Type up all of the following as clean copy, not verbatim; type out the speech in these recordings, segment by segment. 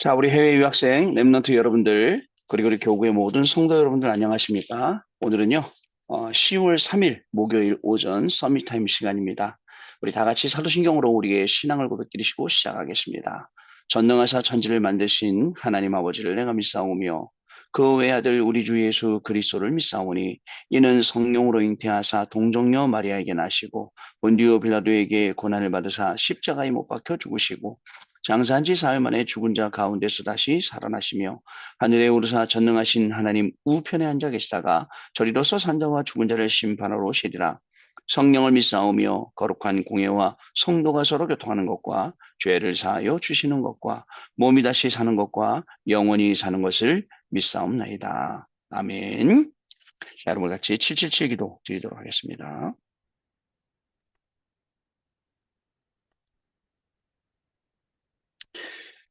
자, 우리 해외 유학생, 랩런트 여러분들, 그리고 우리 교구의 모든 성도 여러분들 안녕하십니까? 오늘은요, 10월 3일 목요일 오전 서밋타임 시간입니다. 우리 다 같이 사도신경으로 우리의 신앙을 고백드리시고 시작하겠습니다. 전능하사 천지를 만드신 하나님 아버지를 내가 믿사오며 그 외아들 우리 주 예수 그리스도를 믿사오니 이는 성령으로 잉태하사 동정녀 마리아에게 나시고 본디오 빌라도에게 고난을 받으사 십자가에 못 박혀 죽으시고 장사한 지 사흘 만에 죽은 자 가운데서 다시 살아나시며 하늘에 오르사 전능하신 하나님 우편에 앉아 계시다가 저리로서 산자와 죽은 자를 심판하러 오시리라. 성령을 믿사오며 거룩한 공예와 성도가 서로 교통하는 것과 죄를 사하여 주시는 것과 몸이 다시 사는 것과 영원히 사는 것을 믿사옵나이다. 아멘. 자, 여러분 같이 777 기도 드리도록 하겠습니다.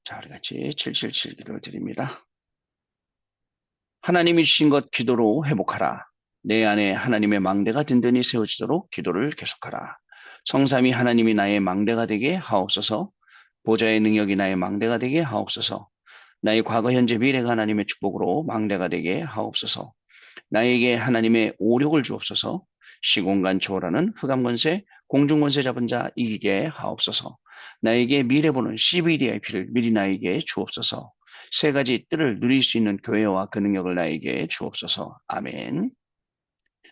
자, 우리 같이 777 기도를 드립니다. 하나님이 주신 것 기도로 회복하라. 내 안에 하나님의 망대가 든든히 세워지도록 기도를 계속하라. 성삼위 하나님이 나의 망대가 되게 하옵소서. 보좌의 능력이 나의 망대가 되게 하옵소서. 나의 과거, 현재, 미래가 하나님의 축복으로 망대가 되게 하옵소서. 나에게 하나님의 오력을 주옵소서. 시공간 초월하는 흑암권세, 공중권세 잡은 자 이기게 하옵소서. 나에게 미래 보는 CVDIP를 미리 나에게 주옵소서. 세 가지 뜰을 누릴 수 있는 교회와 그 능력을 나에게 주옵소서. 아멘.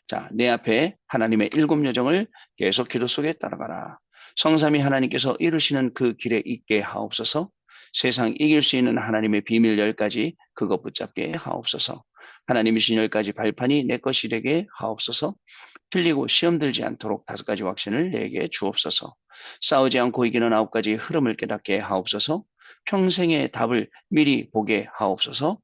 자, 내 앞에 하나님의 일곱 여정을 계속 기도 속에 따라가라. 성삼위 하나님께서 이루시는 그 길에 있게 하옵소서. 세상 이길 수 있는 하나님의 비밀 열 가지 그것 붙잡게 하옵소서. 하나님이신 열 가지 발판이 내 것이 되게 하옵소서. 틀리고 시험 들지 않도록 다섯 가지 확신을 내게 주옵소서. 싸우지 않고 이기는 아홉 가지 흐름을 깨닫게 하옵소서. 평생의 답을 미리 보게 하옵소서.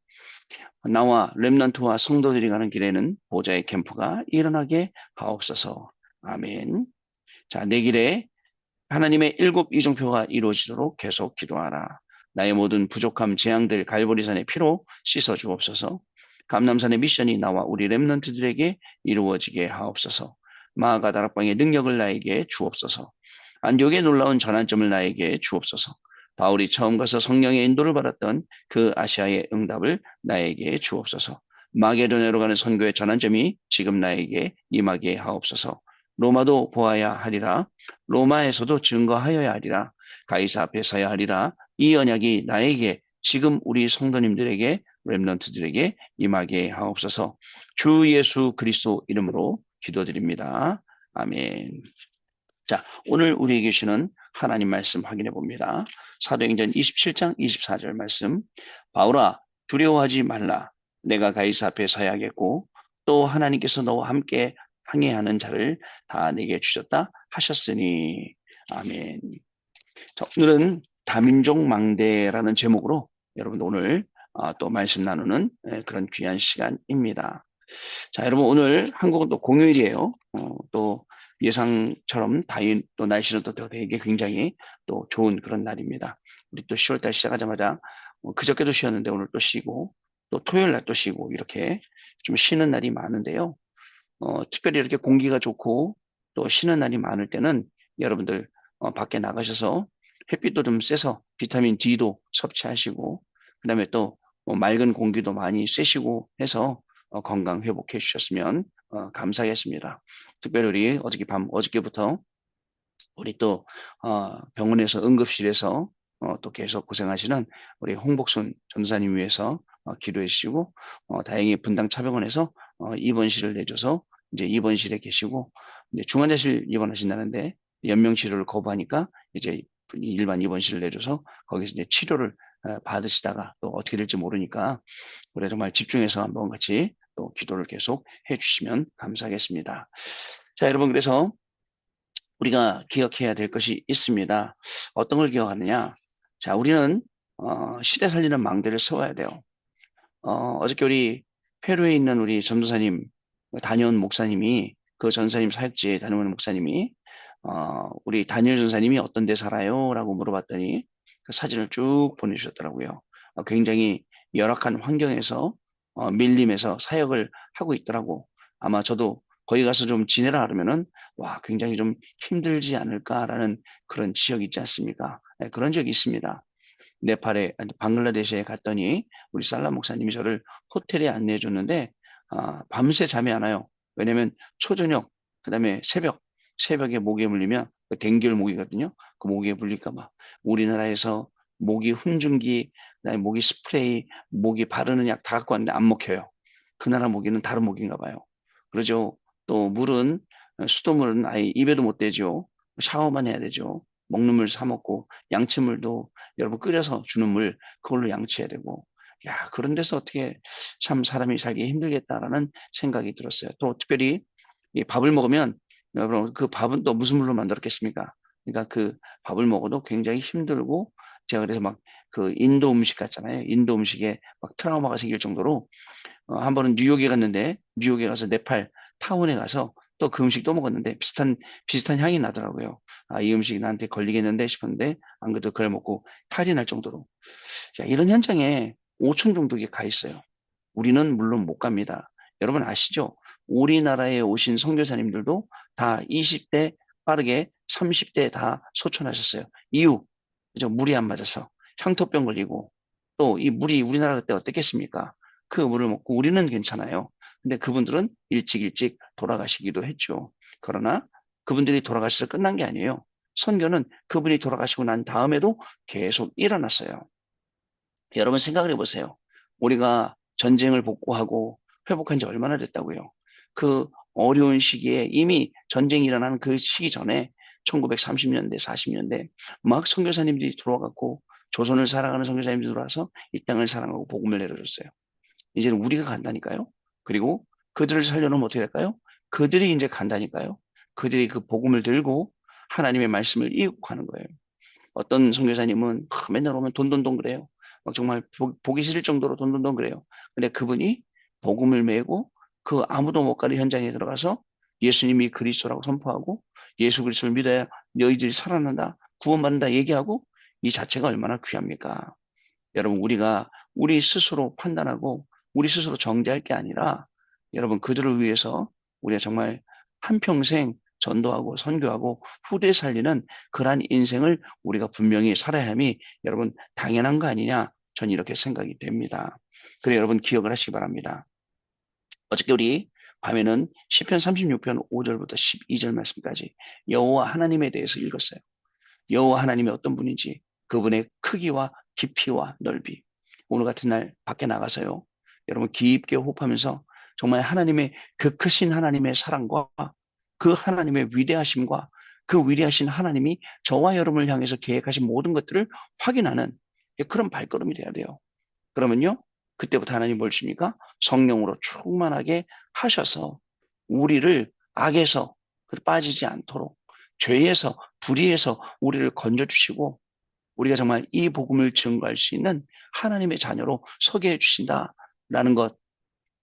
나와 렘넌트와 성도들이 가는 길에는 보좌의 캠프가 일어나게 하옵소서. 아멘. 자, 내 길에 하나님의 일곱 이정표가 이루어지도록 계속 기도하라. 나의 모든 부족함, 재앙들 갈보리산의 피로 씻어 주옵소서. 감남산의 미션이 나와 우리 렘넌트들에게 이루어지게 하옵소서. 마가 다락방의 능력을 나에게 주옵소서. 안디옥의 놀라운 전환점을 나에게 주옵소서. 바울이 처음 가서 성령의 인도를 받았던 그 아시아의 응답을 나에게 주옵소서. 마게도냐로 가는 선교의 전환점이 지금 나에게 임하게 하옵소서. 로마도 보아야 하리라. 로마에서도 증거하여야 하리라. 가이사 앞에 서야 하리라. 이 언약이 나에게 지금 우리 성도님들에게 렘넌트들에게 임하게 하옵소서. 주 예수 그리스도 이름으로 기도드립니다. 아멘. 자, 오늘 우리에게 주시는 하나님 말씀 확인해 봅니다. 사도행전 27장 24절 말씀. 바울아, 두려워하지 말라. 내가 가이사 앞에 서야겠고 또 하나님께서 너와 함께 항해하는 자를 다 내게 주셨다 하셨으니. 아멘. 자, 오늘은 다민족 망대라는 제목으로 여러분 오늘 또 말씀 나누는 그런 귀한 시간입니다. 자, 여러분 오늘 한국은 또 공휴일이에요. 또 예상처럼 또 날씨는 또 되게 굉장히 또 좋은 그런 날입니다. 우리 또 10월달 시작하자마자 그저께도 쉬었는데 오늘 또 쉬고 또 토요일 날 또 쉬고 이렇게 좀 쉬는 날이 많은데요. 특별히 이렇게 공기가 좋고 또 쉬는 날이 많을 때는 여러분들 밖에 나가셔서 햇빛도 좀 쐬서 비타민 D도 섭취하시고 그다음에 또 맑은 공기도 많이 쐬시고 해서 건강 회복해 주셨으면 감사하겠습니다. 특별히 우리 어저께부터 우리 또 병원에서 응급실에서 또 계속 고생하시는 우리 홍복순 전사님 위해서 기도해 주시고 다행히 분당 차병원에서 입원실을 내줘서 이제 입원실에 계시고 이제 중환자실 입원하신다는데 연명 치료를 거부하니까 이제 일반 입원실을 내줘서 거기서 이제 치료를 받으시다가 또 어떻게 될지 모르니까 우리 정말 집중해서 한번 같이 또 기도를 계속 해주시면 감사하겠습니다. 자, 여러분 그래서 우리가 기억해야 될 것이 있습니다. 어떤 걸 기억하느냐? 자, 우리는 시대 살리는 망대를 세워야 돼요. 어저께 우리 페루에 있는 우리 전도사님 다니온 목사님이 그 전사님 사역지에 다니온 목사님이 우리 다니엘 전사님이 어떤 데 살아요? 라고 물어봤더니 그 사진을 쭉 보내주셨더라고요. 굉장히 열악한 환경에서 밀림에서 사역을 하고 있더라고. 아마 저도 거기 가서 좀 지내라 그러면은 와 굉장히 좀 힘들지 않을까라는 그런 지역이 있지 않습니까? 네, 그런 적이 있습니다. 네팔에, 아니, 방글라데시에 갔더니 우리 살라 목사님이 저를 호텔에 안내해 줬는데, 밤새 잠이 안 와요. 왜냐면 초저녁, 그 다음에 새벽에 모기에 물리면, 그 댕귤 모기거든요. 그 모기에 물릴까 봐. 우리나라에서 모기 훈증기, 그다음에 모기 스프레이, 모기 바르는 약 다 갖고 왔는데 안 먹혀요. 그 나라 모기는 다른 모기인가 봐요. 그러죠. 또 물은, 수돗물은 아예 입에도 못 대죠. 샤워만 해야 되죠. 먹는 물 사 먹고, 양치물도 여러분 끓여서 주는 물, 그걸로 양치해야 되고. 야, 그런 데서 어떻게 참 사람이 살기 힘들겠다라는 생각이 들었어요. 또 특별히 이 밥을 먹으면, 여러분 그 밥은 또 무슨 물로 만들었겠습니까? 그러니까 그 밥을 먹어도 굉장히 힘들고, 제가 그래서 막 그 인도 음식 같잖아요. 인도 음식에 막 트라우마가 생길 정도로, 한 번은 뉴욕에 갔는데, 뉴욕에 가서 네팔 타운에 가서 또 그 음식 또 먹었는데 비슷한 향이 나더라고요. 아, 이 음식이 나한테 걸리겠는데 싶었는데, 안 그래도 그걸 먹고 탈이 날 정도로. 자, 이런 현장에 5천 종족이 가 있어요. 우리는 물론 못 갑니다. 여러분 아시죠? 우리나라에 오신 선교사님들도 다 20대 빠르게 30대 다 소천하셨어요. 이유, 그죠? 물이 안 맞아서 향토병 걸리고, 또 이 물이 우리나라 그때 어땠겠습니까? 그 물을 먹고 우리는 괜찮아요. 근데 그분들은 일찍 일찍 돌아가시기도 했죠. 그러나 그분들이 돌아가셔서 끝난 게 아니에요. 선교는 그분이 돌아가시고 난 다음에도 계속 일어났어요. 여러분 생각을 해보세요. 우리가 전쟁을 복구하고 회복한 지 얼마나 됐다고요? 그 어려운 시기에 이미 전쟁이 일어나는 그 시기 전에 1930년대, 40년대 막 선교사님들이 들어와갖고 조선을 살아가는 선교사님들이 들어와서 이 땅을 사랑하고 복음을 내려줬어요. 이제는 우리가 간다니까요. 그리고 그들을 살려놓으면 어떻게 될까요? 그들이 이제 간다니까요. 그들이 그 복음을 들고 하나님의 말씀을 이웃하는 거예요. 어떤 선교사님은 맨날 오면 돈돈돈 그래요. 막 정말 보기 싫을 정도로 돈돈돈 그래요. 근데 그분이 복음을 메고 그 아무도 못 가는 현장에 들어가서 예수님이 그리스도라고 선포하고 예수 그리스도를 믿어야 너희들이 살아난다, 구원받는다 얘기하고, 이 자체가 얼마나 귀합니까? 여러분, 우리가 우리 스스로 판단하고 우리 스스로 정죄할 게 아니라, 여러분, 그들을 위해서 우리가 정말 한평생 전도하고 선교하고 후대 살리는 그러한 인생을 우리가 분명히 살아야 함이, 여러분, 당연한 거 아니냐? 전 이렇게 생각이 됩니다. 그래, 여러분, 기억을 하시기 바랍니다. 어저께 우리 밤에는 시편 36편 5절부터 12절 말씀까지 여호와 하나님에 대해서 읽었어요. 여호와 하나님이 어떤 분인지, 그분의 크기와 깊이와 넓이. 오늘 같은 날 밖에 나가서요, 여러분 깊게 호흡하면서 정말 하나님의 그 크신 하나님의 사랑과 그 하나님의 위대하심과 그 위대하신 하나님이 저와 여러분을 향해서 계획하신 모든 것들을 확인하는 그런 발걸음이 돼야 돼요. 그러면요, 그때부터 하나님 뭘 주십니까? 성령으로 충만하게 하셔서 우리를 악에서 빠지지 않도록, 죄에서, 불의에서 우리를 건져주시고, 우리가 정말 이 복음을 증거할 수 있는 하나님의 자녀로 서게 해주신다라는 것,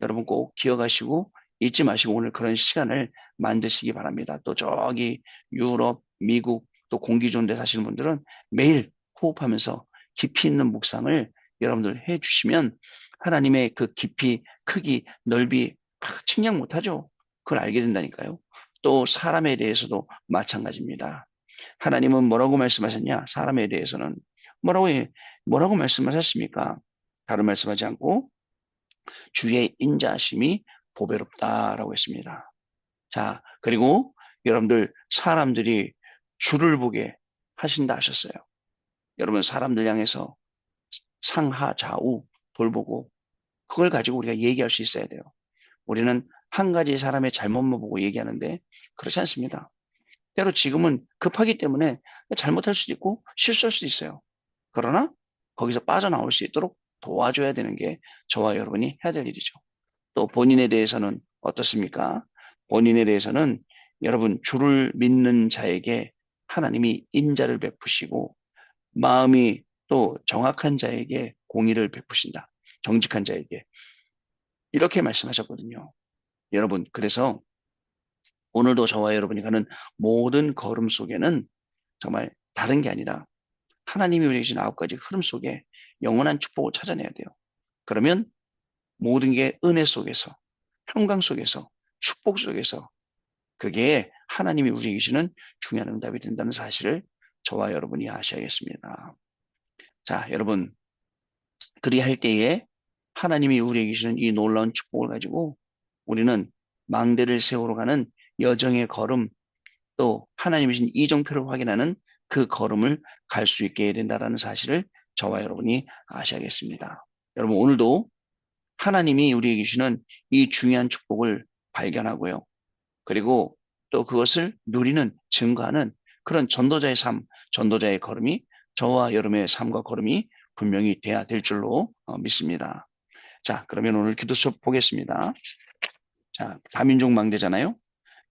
여러분 꼭 기억하시고 잊지 마시고 오늘 그런 시간을 만드시기 바랍니다. 또 저기 유럽, 미국, 또 공기 좋은 데 사시는 분들은 매일 호흡하면서 깊이 있는 묵상을 여러분들 해 주시면 하나님의 그 깊이, 크기, 넓이 측량 못하죠. 그걸 알게 된다니까요. 또 사람에 대해서도 마찬가지입니다. 하나님은 뭐라고 말씀하셨냐? 사람에 대해서는 뭐라고, 뭐라고 말씀하셨습니까? 다른 말씀하지 않고 주의 인자하심이 보배롭다라고 했습니다. 자, 그리고 여러분들 사람들이 주를 보게 하신다 하셨어요. 여러분 사람들 향해서 상하 좌우 돌보고 그걸 가지고 우리가 얘기할 수 있어야 돼요. 우리는 한 가지 사람의 잘못만 보고 얘기하는데 그렇지 않습니다. 때로 지금은 급하기 때문에 잘못할 수도 있고 실수할 수도 있어요. 그러나 거기서 빠져나올 수 있도록 도와줘야 되는 게 저와 여러분이 해야 될 일이죠. 또 본인에 대해서는 어떻습니까? 본인에 대해서는 여러분 주를 믿는 자에게 하나님이 인자를 베푸시고 마음이 또 정확한 자에게 공의를 베푸신다. 정직한 자에게. 이렇게 말씀하셨거든요. 여러분, 그래서 오늘도 저와 여러분이 가는 모든 걸음 속에는 정말 다른 게 아니라 하나님이 우리에게 주신 9가지 흐름 속에 영원한 축복을 찾아내야 돼요. 그러면 모든 게 은혜 속에서, 평강 속에서, 축복 속에서, 그게 하나님이 우리에게 주시는 중요한 응답이 된다는 사실을 저와 여러분이 아셔야겠습니다. 자, 여러분, 그리할 때에 하나님이 우리에게 주시는 이 놀라운 축복을 가지고 우리는 망대를 세우러 가는 여정의 걸음, 또 하나님이 주신 이정표를 확인하는 그 걸음을 갈 수 있게 된다라는 사실을 저와 여러분이 아셔야겠습니다. 여러분, 오늘도 하나님이 우리에게 주시는 이 중요한 축복을 발견하고요. 그리고 또 그것을 누리는, 증거하는 그런 전도자의 삶, 전도자의 걸음이 저와 여러분의 삶과 걸음이 분명히 돼야 될 줄로 믿습니다. 자, 그러면 오늘 기도 수업 보겠습니다. 자, 다민족 망대잖아요.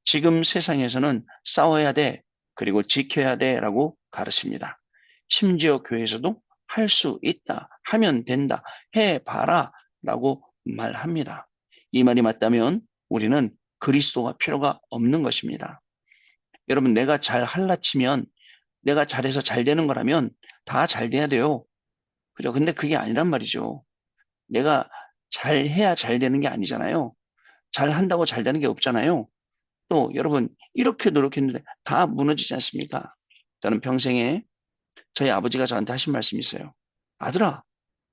지금 세상에서는 싸워야 돼, 그리고 지켜야 돼라고 가르칩니다. 심지어 교회에서도 할 수 있다, 하면 된다, 해봐라 라고 말합니다. 이 말이 맞다면 우리는 그리스도가 필요가 없는 것입니다. 여러분, 내가 잘 할라치면, 내가 잘해서 잘 되는 거라면 다 잘 돼야 돼요. 그죠? 근데 그게 아니란 말이죠. 내가 잘해야 잘 되는 게 아니잖아요. 잘 한다고 잘 되는 게 없잖아요. 또 여러분, 이렇게 노력했는데 다 무너지지 않습니까? 저는 평생에 저희 아버지가 저한테 하신 말씀이 있어요. 아들아,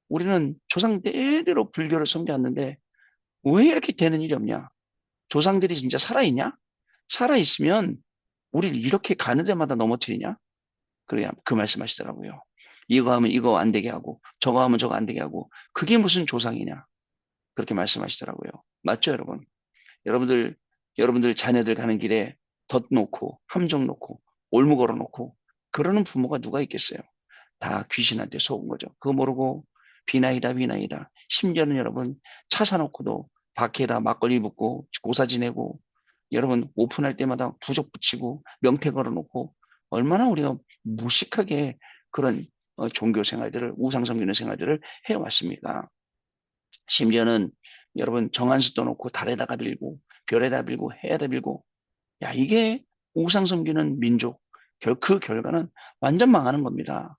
우리는 조상 대대로 불교를 섬겨왔는데 왜 이렇게 되는 일이 없냐? 조상들이 진짜 살아있냐? 살아있으면 우리를 이렇게 가는 데마다 넘어뜨리냐? 그래야 그 말씀하시더라고요. 이거 하면 이거 안 되게 하고 저거 하면 저거 안 되게 하고 그게 무슨 조상이냐? 그렇게 말씀하시더라고요. 맞죠, 여러분? 여러분들, 여러분들 자녀들 가는 길에 덫 놓고, 함정 놓고, 올무 걸어 놓고, 그러는 부모가 누가 있겠어요? 다 귀신한테 속은 거죠. 그거 모르고, 비나이다, 비나이다. 심지어는 여러분, 차 사놓고도 밖에다 막걸리 붓고, 고사 지내고, 여러분, 오픈할 때마다 부적 붙이고, 명태 걸어 놓고, 얼마나 우리가 무식하게 그런 종교 생활들을, 우상 섬기는 생활들을 해왔습니까? 심지어는 여러분 정한수 떠놓고 달에다가 빌고 별에다 빌고 해에다 빌고 야 이게 우상 섬기는 민족 그 결과는 완전 망하는 겁니다.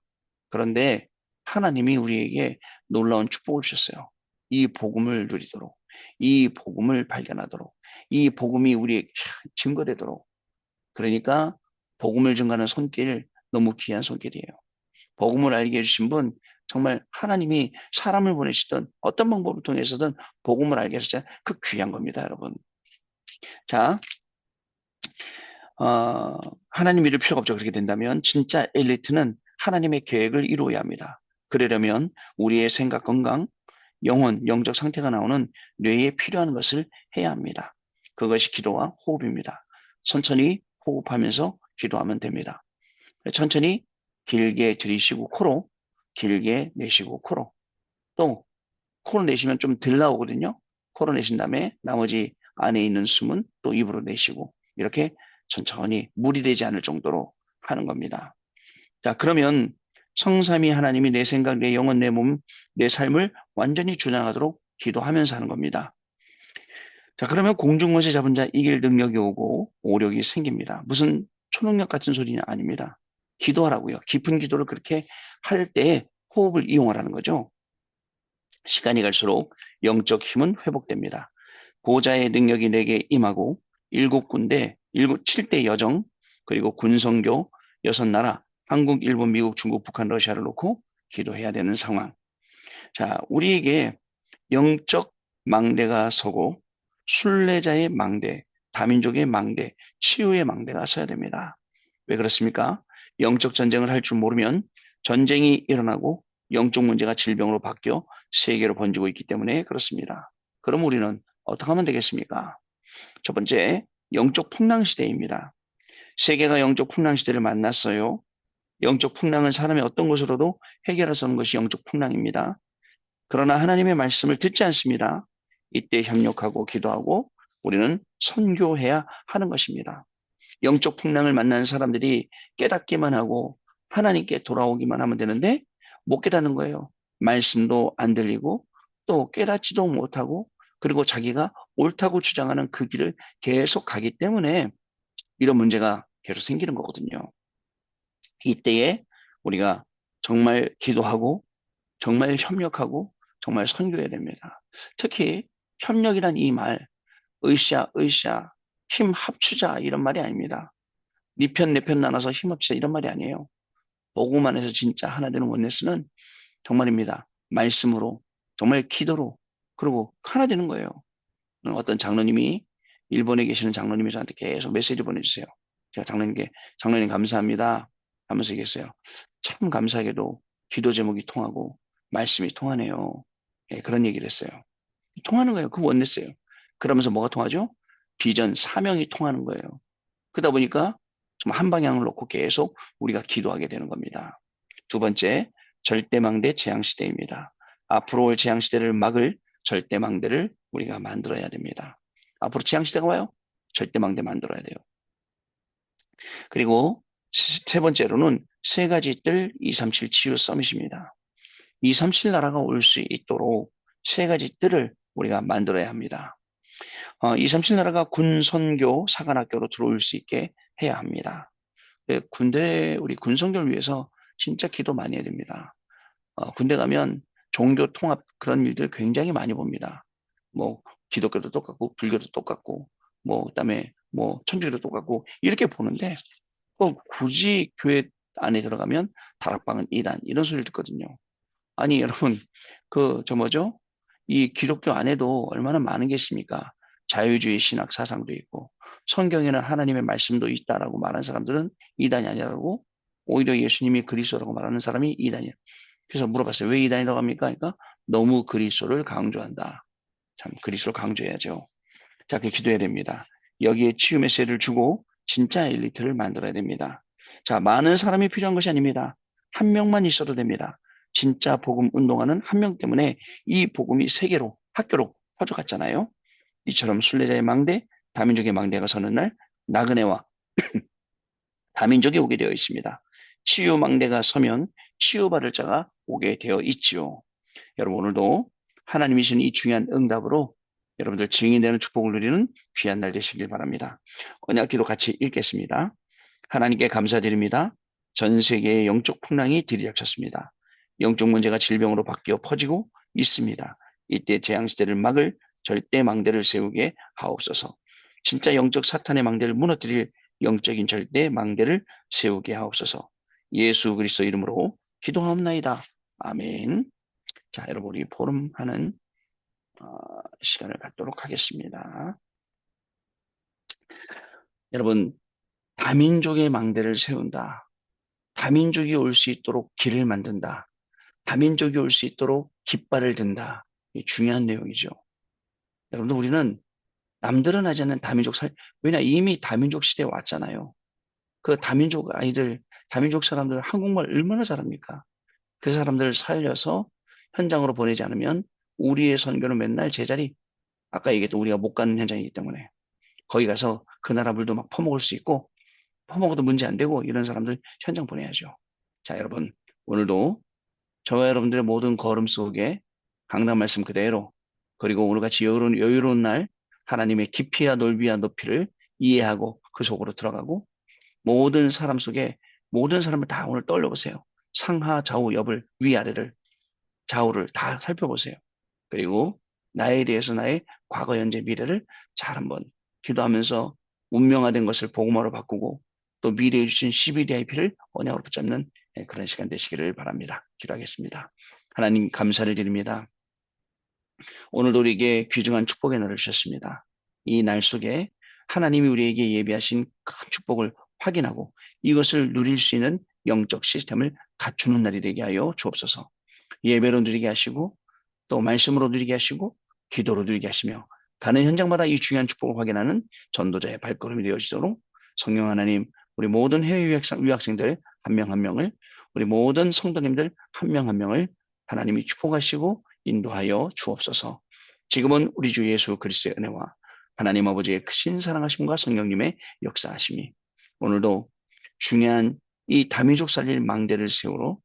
그런데 하나님이 우리에게 놀라운 축복을 주셨어요. 이 복음을 누리도록 이 복음을 발견하도록 이 복음이 우리에게 증거되도록 그러니까 복음을 증거하는 손길 너무 귀한 손길이에요. 복음을 알게 해주신 분, 정말 하나님이 사람을 보내시던 어떤 방법을 통해서든 복음을 알게 해주자 그 귀한 겁니다, 여러분. 자, 어, 하나님 믿을 필요가 없죠. 그렇게 된다면 진짜 엘리트는 하나님의 계획을 이루어야 합니다. 그러려면 우리의 생각 건강, 영혼, 영적 상태가 나오는 뇌에 필요한 것을 해야 합니다. 그것이 기도와 호흡입니다. 천천히 호흡하면서 기도하면 됩니다. 천천히 길게 들이쉬고 코로, 길게 내쉬고 코로. 또 코로 내쉬면 좀 덜 나오거든요. 코로 내신 다음에 나머지 안에 있는 숨은 또 입으로 내쉬고 이렇게 천천히 무리 되지 않을 정도로 하는 겁니다. 자, 그러면 성삼위 하나님이 내 생각, 내 영혼, 내 몸, 내 삶을 완전히 주장하도록 기도하면서 하는 겁니다. 자, 그러면 공중것에 잡은 자 이길 능력이 오고 오력이 생깁니다. 무슨 초능력 같은 소리는 아닙니다. 기도하라고요. 깊은 기도를 그렇게 할 때 호흡을 이용하라는 거죠. 시간이 갈수록 영적 힘은 회복됩니다. 보좌의 능력이 내게 임하고 일곱 군데, 일곱, 7대 여정, 그리고 군성교, 여섯 나라, 한국, 일본, 미국, 중국, 북한, 러시아를 놓고 기도해야 되는 상황. 자, 우리에게 영적 망대가 서고 순례자의 망대, 다민족의 망대, 치유의 망대가 서야 됩니다. 왜 그렇습니까? 영적 전쟁을 할 줄 모르면 전쟁이 일어나고 영적 문제가 질병으로 바뀌어 세계로 번지고 있기 때문에 그렇습니다. 그럼 우리는 어떻게 하면 되겠습니까? 첫 번째, 영적 풍랑 시대입니다. 세계가 영적 풍랑 시대를 만났어요. 영적 풍랑은 사람의 어떤 것으로도 해결할 수 없는 것이 영적 풍랑입니다. 그러나 하나님의 말씀을 듣지 않습니다. 이때 협력하고 기도하고 우리는 선교해야 하는 것입니다. 영적 풍랑을 만나는 사람들이 깨닫기만 하고 하나님께 돌아오기만 하면 되는데 못 깨닫는 거예요. 말씀도 안 들리고 또 깨닫지도 못하고 그리고 자기가 옳다고 주장하는 그 길을 계속 가기 때문에 이런 문제가 계속 생기는 거거든요. 이때에 우리가 정말 기도하고 정말 협력하고 정말 선교해야 됩니다. 특히 협력이란 이 말, 으쌰, 힘 합추자 이런 말이 아닙니다. 네 편, 내 편 나눠서 힘 합치자 이런 말이 아니에요. 복음 안에서 진짜 하나 되는 원네스는 정말입니다. 말씀으로, 정말 기도로, 그리고 하나 되는 거예요. 어떤 장로님이, 일본에 계시는 장로님이 저한테 계속 메시지 보내주세요. 제가 장로님 감사합니다 하면서 얘기했어요. 참 감사하게도 기도 제목이 통하고 말씀이 통하네요. 예, 그런 얘기를 했어요. 통하는 거예요. 그 원냈어요. 그러면서 뭐가 통하죠? 비전, 사명이 통하는 거예요. 그러다 보니까 좀 한 방향을 놓고 계속 우리가 기도하게 되는 겁니다. 두 번째, 절대망대 재앙시대입니다. 앞으로 올 재앙시대를 막을 절대망대를 우리가 만들어야 됩니다. 앞으로 재앙시대가 와요? 절대망대 만들어야 돼요. 그리고 세 번째로는 세 가지 뜰 237 치유 서밋입니다. 237 나라가 올 수 있도록 세 가지 뜰을 우리가 만들어야 합니다. 237 나라가 군, 선교, 사관학교로 들어올 수 있게 해야 합니다. 우리 군 선교를 위해서 진짜 기도 많이 해야 됩니다. 군대 가면 종교 통합 그런 일들 굉장히 많이 봅니다. 뭐, 기독교도 똑같고, 불교도 똑같고, 뭐, 그다음에 뭐, 천주교도 똑같고, 이렇게 보는데, 굳이 교회 안에 들어가면 다락방은 이단, 이런 소리를 듣거든요. 아니, 여러분, 뭐죠? 이 기독교 안에도 얼마나 많은 게 있습니까? 자유주의 신학 사상도 있고, 성경에는 하나님의 말씀도 있다라고 말하는 사람들은 이단이 아니라고, 오히려 예수님이 그리스도라고 말하는 사람이 이단이에요. 그래서 물어봤어요. 왜 이단이라고 합니까? 그러니까 너무 그리스도를 강조한다. 참, 그리스도를 강조해야죠. 자, 그 기도해야 됩니다. 여기에 치유 메시지를 주고 진짜 엘리트를 만들어야 됩니다. 자, 많은 사람이 필요한 것이 아닙니다. 한 명만 있어도 됩니다. 진짜 복음 운동하는 한 명 때문에 이 복음이 세계로, 학교로 퍼져갔잖아요. 이처럼 순례자의 망대, 다민족의 망대가 서는 날 나그네와 다민족이 오게 되어 있습니다. 치유 망대가 서면 치유받을 자가 오게 되어 있지요. 여러분 오늘도 하나님이 주신 이 중요한 응답으로 여러분들 증인되는 축복을 누리는 귀한 날 되시길 바랍니다. 언약 기도 같이 읽겠습니다. 하나님께 감사드립니다. 전 세계의 영적 풍랑이 들이닥쳤습니다. 영적 문제가 질병으로 바뀌어 퍼지고 있습니다. 이때 재앙시대를 막을 절대 망대를 세우게 하옵소서. 진짜 영적 사탄의 망대를 무너뜨릴 영적인 절대 망대를 세우게 하옵소서. 예수 그리스도 이름으로 기도하옵나이다. 아멘. 자, 여러분 우리 포럼하는 시간을 갖도록 하겠습니다. 여러분, 다민족의 망대를 세운다. 다민족이 올 수 있도록 길을 만든다. 다민족이 올 수 있도록 깃발을 든다. 이 중요한 내용이죠. 여러분들 우리는 남들은 하지 않는 왜냐 이미 다민족 시대에 왔잖아요. 그 다민족 아이들, 다민족 사람들 한국말 얼마나 잘합니까? 그 사람들을 살려서 현장으로 보내지 않으면 우리의 선교는 맨날 제자리, 아까 얘기했던 우리가 못 가는 현장이기 때문에 거기 가서 그 나라 물도 막 퍼먹을 수 있고 퍼먹어도 문제 안 되고 이런 사람들 현장 보내야죠. 자, 여러분 오늘도 저와 여러분들의 모든 걸음 속에 강단 말씀 그대로 그리고 오늘같이 여유로운 날 하나님의 깊이와 넓이와 높이를 이해하고 그 속으로 들어가고 모든 사람 속에 모든 사람을 다 오늘 떠올려보세요. 상하, 좌우, 옆을, 위아래를, 좌우를 다 살펴보세요. 그리고 나에 대해서 나의 과거, 현재, 미래를 잘 한번 기도하면서 운명화된 것을 복음화로 바꾸고 또 미래에 주신 CBDIP를 언약으로 붙잡는 그런 시간 되시기를 바랍니다. 기도하겠습니다. 하나님 감사를 드립니다. 오늘도 우리에게 귀중한 축복의 날을 주셨습니다. 이 날 속에 하나님이 우리에게 예비하신 큰 축복을 확인하고 이것을 누릴 수 있는 영적 시스템을 갖추는 날이 되게 하여 주옵소서. 예배로 누리게 하시고 또 말씀으로 누리게 하시고 기도로 누리게 하시며 가는 현장마다 이 중요한 축복을 확인하는 전도자의 발걸음이 되어지도록 성령 하나님 우리 모든 해외 유학생들 한 명 한 명을 우리 모든 성도님들 한 명 한 명을 하나님이 축복하시고 인도하여 주옵소서. 지금은 우리 주 예수 그리스도의 은혜와 하나님 아버지의 크신 사랑하심과 성령님의 역사하심이 오늘도 중요한 이 다민족 살릴 망대를 세우러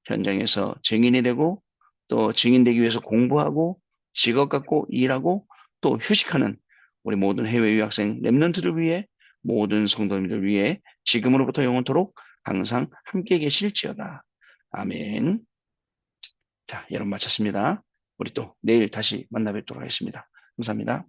현장에서 증인이 되고 또 증인되기 위해서 공부하고 직업 갖고 일하고 또 휴식하는 우리 모든 해외 유학생 랩런트를 위해 모든 성도님들 위해 지금으로부터 영원토록 항상 함께 계실지어다. 아멘. 자, 여러분 마쳤습니다. 우리 또 내일 다시 만나 뵙도록 하겠습니다. 감사합니다.